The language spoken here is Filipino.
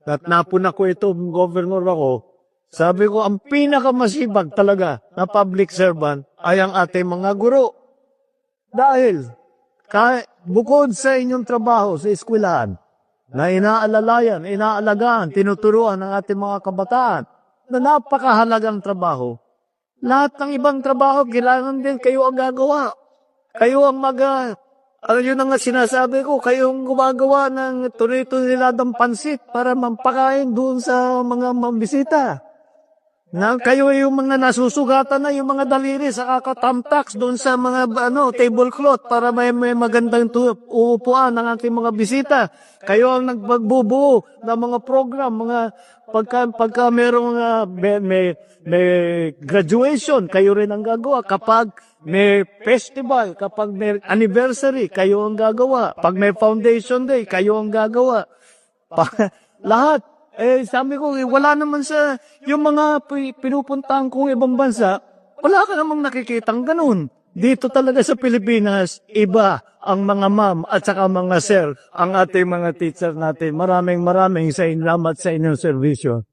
At napuna ko ito, governor ako, sabi ko, ang pinakamasibag talaga na public servant ay ang ating mga guro. Dahil, bukod sa inyong trabaho sa eskwelahan, na inaalalayan, inaalagaan, tinuturuan ng ating mga kabataan, na napakahalagang trabaho, lahat ng ibang trabaho, kailangan din kayo ang gagawa. Kayo ang yun ang sinasabi ko, kayo ang gumagawa ng tuloy-tuloy pansit para mampakain doon sa mga mambisita. Na kayo yung mga nasusugatan na yung mga daliri sa kakatamtax doon sa mga tablecloth para may magandang uupuan ng ating mga bisita. Kayo ang nagbubuo ng mga program, mga pagka merong may graduation, kayo rin ang gagawa. Kapag may festival, kapag may anniversary, kayo ang gagawa. Pag may foundation day, kayo ang gagawa. Lahat. Sabi ko, wala naman sa, yung mga pinupuntahan kong ibang bansa, wala ka namang nakikitang ganun. Dito talaga sa Pilipinas, iba ang mga ma'am at saka mga sir, ang ating mga teacher natin. Maraming salamat sa inyong servisyo.